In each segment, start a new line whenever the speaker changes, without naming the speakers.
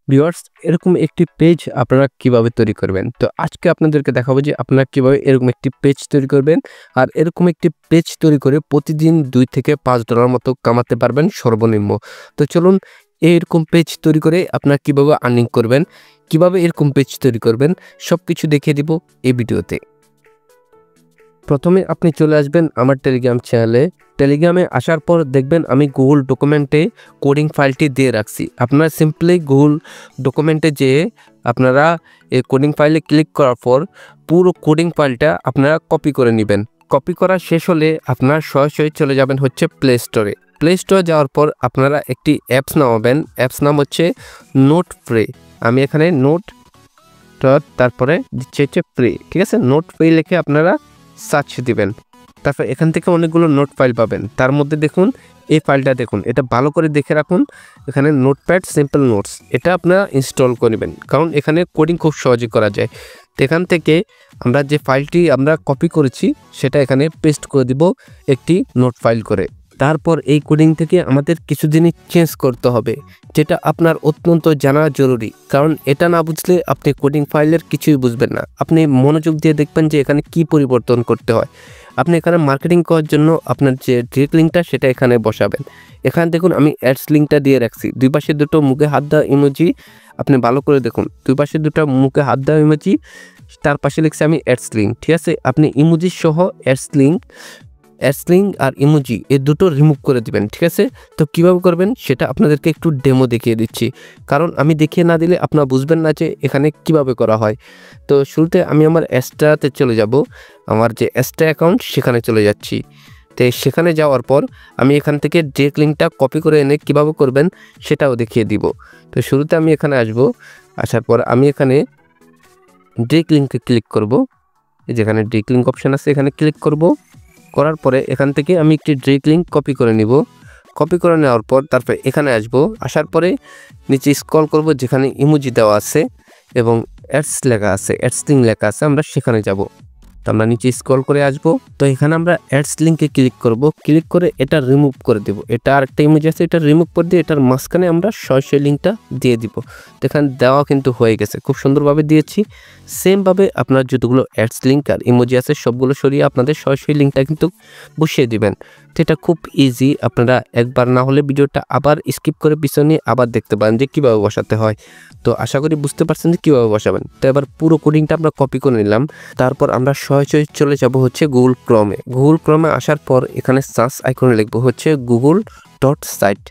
Viewers, এরকম একটি page আপনারা কিভাবে তৈরি করবেন। তো আজকে আপনাদেরকে দেখাবো যে আপনারা কিভাবে এরকম একটি পেজ তৈরি করবেন। আর এরকম একটি পেজ তৈরি করে প্রতিদিন $2 থেকে $5 মতো কামাতে পারবেন সর্বনিম্ন। তো চলুন এরকম পেজ তৈরি করে আপনারা কিভাবে আর্নিং করবেন, কিভাবে এরকম পেজ তৈরি করবেন সবকিছু দেখিয়ে দিব এই ভিডিওতে। প্রথমে আপনি চলে আসবেন আমার টেলিগ্রাম চ্যানেলে। টেলিগ্রামে আসার পর দেখবেন আমি গুগল ডকুমেন্টে কোডিং ফাইলটি দিয়ে রাখছি। আপনারা সিম্পলি গুগল ডকুমেন্টে যেয়ে আপনারা এই কোডিং ফাইলে ক্লিক করার পর পুরো কোডিং ফাইলটা আপনারা কপি করে নেবেন। কপি করা শেষ হলে আপনারা সরাসরি চলে যাবেন হচ্ছে প্লে স্টোরে। প্লে স্টোরে যাওয়ার পর আপনারা একটি অ্যাপস নামাবেন। অ্যাপস নাম হচ্ছে নোট ফ্রি। আমি এখানে নোট তারপরে দিচ্ছে হচ্ছে ফ্রি, ঠিক আছে। নোট ফ্রি লিখে আপনারা সার্চ দিবেন। তারপর এখান থেকে অনেকগুলো নোট ফাইল পাবেন। তার মধ্যে দেখুন এই ফাইলটা দেখুন, এটা ভালো করে দেখে রাখুন। এখানে নোটপ্যাড সিম্পল নোটস, এটা আপনারা ইনস্টল করে নেবেন, কারণ এখানে কোডিং খুব সহজে করা যায়। তো এখান থেকে আমরা যে ফাইলটি আমরা কপি করেছি সেটা এখানে পেস্ট করে দিব একটি নোট ফাইল করে। তারপর এই কোডিং থেকে আমাদের কিছু জিনিস চেঞ্জ করতে হবে, যেটা আপনার অত্যন্ত জানা জরুরি, কারণ এটা না বুঝলে আপনি কোডিং ফাইলের কিছুই বুঝবেন না। আপনি মনোযোগ দিয়ে দেখবেন যে এখানে কি পরিবর্তন করতে হয়। আপনি এখানে মার্কেটিং করার জন্য আপনার যে ডিরেক্ট লিঙ্কটা সেটা এখানে বসাবেন। এখানে দেখুন আমি অ্যাডস লিঙ্কটা দিয়ে রাখছি। দুই পাশে দুটো মুখে হাত দেওয়া ইমোজি, আপনি ভালো করে দেখুন দুই পাশে দুটো মুখে হাত দেওয়া ইমোজি, তার পাশে লিখছি আমি অ্যাডস লিঙ্ক, ঠিক আছে। আপনি ইমোজি সহ অ্যাডস লিঙ্ক আর ইমোজি এই দুটো রিমুভ করে দিবেন, ঠিক আছে। তো কীভাবে করবেন সেটা আপনাদেরকে একটু ডেমো দেখিয়ে দিচ্ছি, কারণ আমি দেখিয়ে না দিলে আপনারা বুঝবেন না যে এখানে কিভাবে করা হয়। তো শুরুতে আমি আমার অ্যাস্ট্রাতে চলে যাব, আমার যে অ্যাস্ট্রা অ্যাকাউন্ট সেখানে চলে যাচ্ছি। তো সেখানে যাওয়ার পর আমি এখান থেকে ডিরেক্ট লিঙ্কটা কপি করে এনে কীভাবে করবেন সেটাও দেখিয়ে দিব। তো শুরুতে আমি এখানে আসব, আসার পর আমি এখানে ডিরেক্ট লিঙ্কে ক্লিক করব। যেখানে ডিরেক্ট লিঙ্ক অপশান আছে এখানে ক্লিক করব। করার পরে এখান থেকে আমি একটি ডিরেক্ট লিঙ্ক কপি করে নিব। কপি করে নেওয়ার পর তারপরে এখানে আসব, আসার পরে নিচে স্ক্রল করব, যেখানে ইমোজি দেওয়া আছে এবং অ্যাডস লেখা আছে, অ্যাডস লিঙ্ক লেখা আছে, আমরা সেখানে যাব। তো আমরা নিচে স্ক্রল করে আসব। তো এখানে আমরা অ্যাডস লিঙ্কে ক্লিক করব। ক্লিক করে এটা রিমুভ করে দেব। এটা আরেকটা ইমোজি আছে, এটা রিমুভ করে দিয়ে এটার মাঝখানে আমরা সরাসরি লিঙ্কটা দিয়ে দিব। তো এখানে দেওয়া কিন্তু হয়ে গেছে, খুব সুন্দরভাবে দিয়েছি। সেমভাবে আপনার যতগুলো অ্যাডস লিঙ্ক আর ইমোজি আছে সবগুলো সরিয়ে আপনাদের সরাসরি লিঙ্কটা কিন্তু বসিয়ে দিবেন। তো এটা খুব ইজি, আপনারা একবার না হলে ভিডিওটা আবার স্কিপ করে পিছনে আবার দেখতে পারেন যে কীভাবে বসাতে হয়। তো আশা করি বুঝতে পারছেন যে কীভাবে বসাবেন। তো এবার পুরো কোডিংটা আমরা কপি করে নিলাম। তারপর আমরা সরাসরি চলে যাব হচ্ছে গুগল ক্রমে। গুগল ক্রমে আসার পর এখানে সার্চ আইকনে লিখব হচ্ছে google.site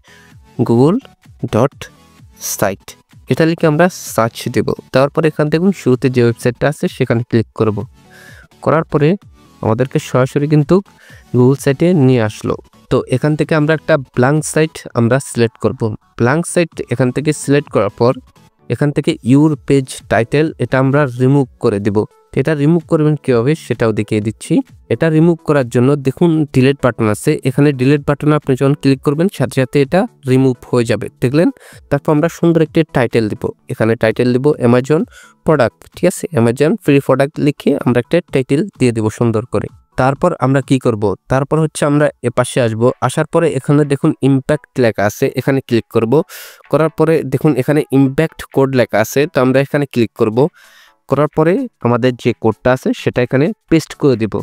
এটা লিখে আমরা সার্চ দেব। তারপর এখান থেকে শুরুতে যে ওয়েবসাইটটা আছে সেখানে ক্লিক করব। করার পরে আমাদেরকে সরাসরি কিন্তু গুগল সাইটে নিয়ে আসলো। তো এখান থেকে আমরা একটা ব্ল্যাঙ্ক সাইট আমরা সিলেক্ট করব। ব্ল্যাঙ্ক সাইট এখান থেকে সিলেক্ট করার পর এখান থেকে ইউর পেজ টাইটেল এটা আমরা রিমুভ করে দেব। এটা রিমুভ করবেন কীভাবে সেটাও দেখিয়ে দিচ্ছি। এটা রিমুভ করার জন্য দেখুন ডিলিট বাটন আছে, এখানে ডিলিট বাটনে আপনি যখন ক্লিক করবেন সাথে সাথে এটা রিমুভ হয়ে যাবে, দেখলেন। তারপর আমরা সুন্দর একটি টাইটেল দিব। এখানে টাইটেল দিব অ্যামাজন প্রোডাক্ট, ঠিক আছে। অ্যামাজন ফ্রি প্রোডাক্ট লিখে আমরা একটা টাইটেল দিয়ে দেব সুন্দর করে। তারপর আমরা কি করব, তারপর হচ্ছে আমরা এপাশে আসব। আসার পরে এখানে দেখুন ইম্প্যাক্ট লেখা আছে, এখানে ক্লিক করব। করার পরে দেখুন এখানে ইম্প্যাক্ট কোড লেখা আছে, তো আমরা এখানে ক্লিক করব। করার পরে আমাদের যে কোডটা আছে সেটা এখানে পেস্ট করে দিব।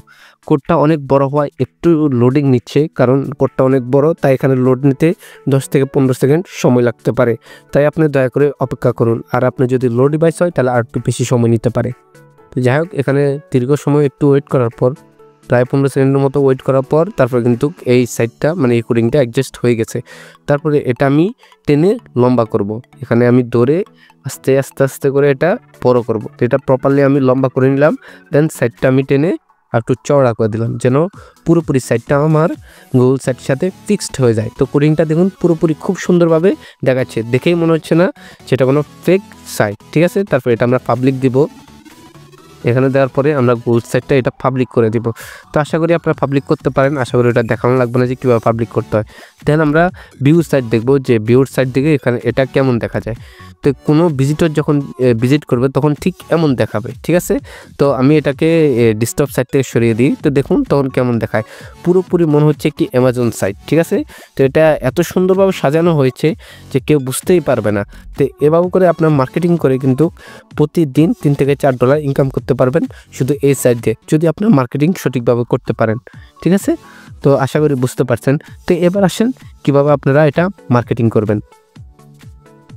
কোডটা অনেক বড় হয়, একটু লোডিং নিচ্ছে, কারণ কোডটা অনেক বড়, তাই এখানে লোড নিতে 10 থেকে 15 সেকেন্ড সময় লাগতে পারে। তাই আপনি দয়া করে অপেক্ষা করুন। আর আপনি যদি লো ডিভাইস হয় তাহলে আর একটু বেশি সময় নিতে পারে। তো যাই হোক, এখানে দীর্ঘ সময় একটু ওয়েট করার পর, প্রায় 15 সেকেন্ডের মতো ওয়েট করার পর তারপর কিন্তু এই সাইডটা মানে এই কোডিংটা অ্যাডজাস্ট হয়ে গেছে। তারপরে এটা আমি টেনে লম্বা করব। এখানে আমি দৌড়ে আস্তে আস্তে করে এটা বড় করব। তো এটা প্রপারলি আমি লম্বা করে নিলাম। দেন সাইডটা আমি টেনে আর একটু চওড়া করে দিলাম, যেন পুরোপুরি সাইডটা আমার গুগল সাইটের সাথে ফিক্সড হয়ে যায়। তো কোডিংটা দেখুন পুরোপুরি খুব সুন্দরভাবে দেখাচ্ছে, দেখেই মনে হচ্ছে না সেটা কোনো ফেক সাইট, ঠিক আছে। তারপর এটা আমরা পাবলিক দিব। এখানে দেওয়ার পরে আমরা গুগল সাইটটা এটা পাবলিক করে দিব। তো আশা করি আপনারা পাবলিক করতে পারেন, আশা করি এটা দেখানো লাগবে না যে কীভাবে পাবলিক করতে হয়। দেন আমরা ভিউ সাইট দেখব যে ভিউর সাইট দিকে এখানে এটা কেমন দেখা যায়। তো কোনো ভিজিটর যখন ভিজিট করবে তখন ঠিক এমন দেখাবে, ঠিক আছে। তো আমি এটাকে ডেস্কটপ সাইট থেকে সরিয়ে দিই, তো দেখুন তখন কেমন দেখায়, পুরোপুরি মনে হচ্ছে একটি অ্যামাজন সাইট, ঠিক আছে। তো এটা এত সুন্দরভাবে সাজানো হয়েছে যে কেউ বুঝতেই পারবে না। তো এভাবে করে আপনার মার্কেটিং করে কিন্তু প্রতিদিন $3 থেকে $4 ইনকাম করতে পারবেন শুধু এই সাইট দিয়ে, যদি আপনার মার্কেটিং সঠিকভাবে করতে পারেন, ঠিক আছে। তো আশা করি বুঝতে পারছেন। তো এবার আসেন কীভাবে আপনারা এটা মার্কেটিং করবেন।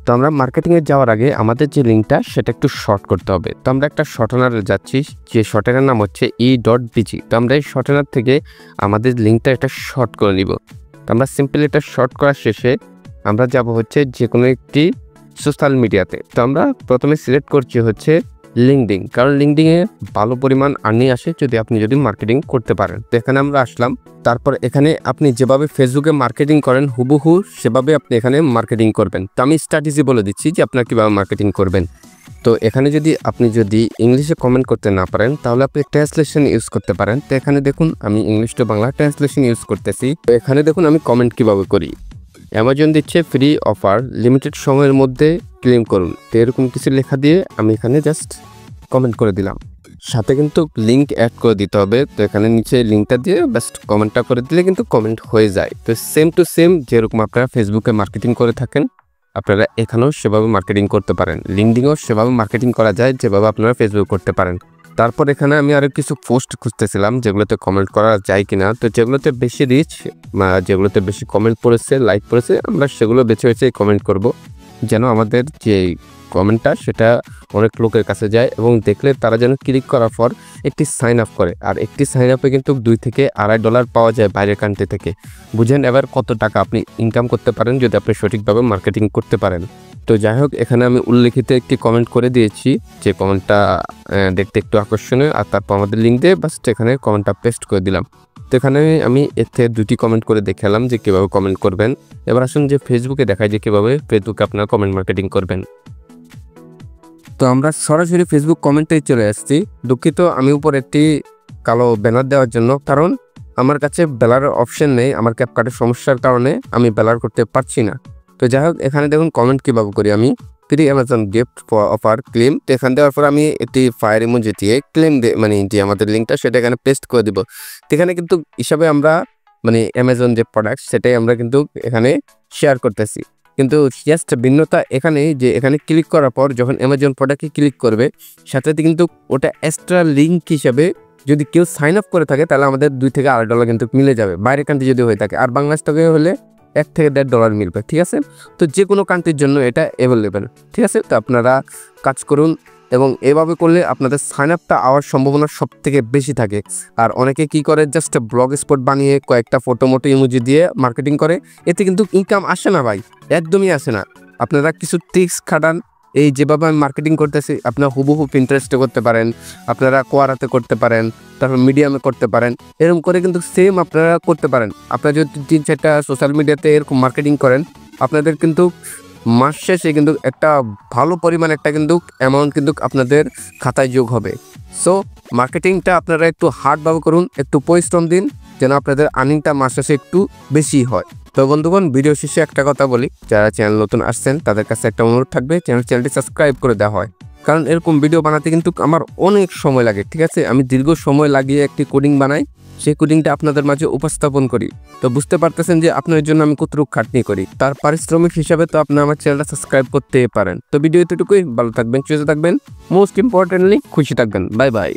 তো আমরা মার্কেটিংয়ে যাওয়ার আগে আমাদের যে লিঙ্কটা সেটা একটু শর্ট করতে হবে। তো আমরা একটা শর্টনারে যাচ্ছি, যে শর্টনারের নাম হচ্ছে e.bg। তো আমরা এই শর্টনার থেকে আমাদের লিঙ্কটা এটা শর্ট করে নিব। তো আমরা সিম্পলি এটা শর্ট করার শেষে আমরা যাব হচ্ছে যে কোনো একটি সোশ্যাল মিডিয়াতে। তো আমরা প্রথমে সিলেক্ট করছি হচ্ছে লিঙ্কডিন, কারণ লিঙ্কডিনে ভালো পরিমাণ আর্নিং আসে যদি আপনি মার্কেটিং করতে পারেন। তো এখানে আমরা আসলাম, তারপর এখানে আপনি যেভাবে ফেসবুকে মার্কেটিং করেন হুবহু সেভাবে আপনি এখানে মার্কেটিং করবেন। তো আমি স্ট্র্যাটেজি বলে দিচ্ছি যে আপনার কীভাবে মার্কেটিং করবেন। তো এখানে আপনি ইংলিশে কমেন্ট করতে না পারেন তাহলে আপনি ট্রান্সলেশন ইউজ করতে পারেন। তো এখানে দেখুন আমি English to Bangla translation use করতেছি। তো এখানে দেখুন আমি কমেন্ট কীভাবে করি, অ্যামাজন দিচ্ছে ফ্রি অফার, লিমিটেড সময়ের মধ্যে ক্লেম করুন। তো এরকম কিছু লেখা দিয়ে আমি এখানে জাস্ট কমেন্ট করে দিলাম, সাথে কিন্তু লিঙ্ক অ্যাড করে দিতে হবে। তো এখানে নিচে লিঙ্কটা দিয়ে জাস্ট কমেন্টটা করে দিলে কিন্তু কমেন্ট হয়ে যায়। তো সেম টু সেম যেরকম আপনারা ফেসবুকে মার্কেটিং করে থাকেন আপনারা এখানেও সেভাবে মার্কেটিং করতে পারেন, লিঙ্কডিনেও সেভাবে মার্কেটিং করা যায় যেভাবে আপনারা ফেসবুক করতে পারেন। তারপর এখানে আমি আরও কিছু পোস্ট খুঁজতেছিলাম যেগুলোতে কমেন্ট করা যায় কিনা। তো যেগুলোতে বেশি রিচ, যেগুলোতে বেশি কমেন্ট পড়েছে, লাইক পড়েছে, আমরা সেগুলো বেছে বেছে কমেন্ট করব, যেন আমাদের যে কমেন্টটা সেটা অনেক লোকের কাছে যায় এবং দেখলে তারা যেন ক্লিক করার পর একটি সাইন আপ করে। আর একটি সাইন আপে কিন্তু $2 থেকে $2.5 পাওয়া যায় বাইরের কান্ট্রি থেকে। বুঝেন এবার কত টাকা আপনি ইনকাম করতে পারেন যদি আপনি সঠিকভাবে মার্কেটিং করতে পারেন। তো যাই হোক, এখানে আমি উল্লেখিত একটি কমেন্ট করে দিয়েছি, যে কমেন্টটা দেখতে একটু আকর্ষণীয়, আর তারপর আমাদের লিঙ্ক দিয়ে বাস এখানে কমেন্টটা পেস্ট করে দিলাম। তো এখানে আমি এতে 2টি কমেন্ট করে দেখালাম যে কীভাবে কমেন্ট করবেন। এবার আসুন যে ফেসবুকে দেখায় যে কীভাবে ফেসবুকে আপনারা কমেন্ট মার্কেটিং করবেন। তো আমরা সরাসরি ফেসবুক কমেন্টেই চলে আসছি। দুঃখিত আমি উপর একটি কালো ব্যানার দেওয়ার জন্য, কারণ আমার কাছে ব্যালারের অপশন নেই, আমার ক্যাপকাটের সমস্যার কারণে আমি ব্যালার করতে পারছি না। তো যাই হোক, এখানে দেখুন কমেন্ট কীভাবে করি আমি, free Amazon gift for offer claim. তো এখানে দেওয়ার পর আমি একটি ফায়ার ইমোজি দিয়ে ক্লেম যে আমাদের লিঙ্কটা সেটা এখানে পেস্ট করে দিব। তো এখানে কিন্তু হিসাবে আমরা অ্যামাজন যে প্রোডাক্ট সেটাই আমরা কিন্তু এখানে শেয়ার করতেছি। কিন্তু জাস্ট ভিন্নতা এখানে যে এখানে ক্লিক করার পর যখন অ্যামাজন প্রোডাক্টে ক্লিক করবে সাথে কিন্তু ওটা এক্সট্রা লিঙ্ক হিসাবে যদি কেউ সাইন আপ করে থাকে তাহলে আমাদের $2 থেকে $2.5 কিন্তু মিলে যাবে বাইরের কান্ট্রি যদি হয়ে থাকে, আর বাংলাদেশ থেকে হলে $1 থেকে $1.5 মিলবে, ঠিক আছে। তো যে কোনো কান্ট্রির জন্য এটা অ্যাভেলেবেল, ঠিক আছে। তো আপনারা কাজ করুন এবং এভাবে করলে আপনাদের সাইন আপটা আওয়ার সম্ভাবনা সব থেকে বেশি থাকে। আর অনেকে কি করে, জাস্ট ব্লগ স্পট বানিয়ে কয়েকটা ফটো মোটো ইমোজি দিয়ে মার্কেটিং করে, এতে কিন্তু ইনকাম আসে না ভাই, একদমই আসে না। আপনারা কিছু ট্রিক্স খাটান, এই যেভাবে আমি মার্কেটিং করতেছি আপনারা হুবহু পিন্টারেস্টে করতে পারেন, আপনারা কোয়ারাতে করতে পারেন, তারপর মিডিয়ামে করতে পারেন, এরকম করে কিন্তু সেম আপনারা করতে পারেন। আপনারা যদি 3-4টা সোশ্যাল মিডিয়াতে এরকম মার্কেটিং করেন আপনাদের কিন্তু মাস শেষে কিন্তু একটা ভালো পরিমাণ একটা কিন্তু অ্যামাউন্ট কিন্তু আপনাদের খাতায় যোগ হবে। সো মার্কেটিংটা আপনারা একটু হার্ডভাবে করুন, একটু পরিশ্রম দিন, যেন আপনাদের আর্নিংটা মাস শেষে একটু বেশি হয়। তো বন্ধুগণ, ভিডিও শেষে একটা কথা বলি, যারা চ্যানেল নতুন আসছেন তাদের কাছে একটা অনুরোধ থাকবে, চ্যানেলটি সাবস্ক্রাইব করে দেওয়া হয়, কারণ এরকম ভিডিও বানাতে কিন্তু আমার অনেক সময় লাগে, ঠিক আছে। আমি দীর্ঘ সময় লাগিয়ে একটি কোডিং বানাই, সেই কোডিংটা আপনাদের মাঝে উপস্থাপন করি। তো বুঝতে পারতেছেন যে আপনার জন্য আমি কতটুকু খাটনি করি, তার পারিশ্রমিক হিসাবে তো আপনি আমার চ্যানেলটা সাবস্ক্রাইব করতে পারেন। তো ভিডিও এতটুকুই, ভালো থাকবেন, সুস্থ থাকবেন, মোস্ট ইম্পর্টেন্টলি খুশি থাকবেন। Bye bye.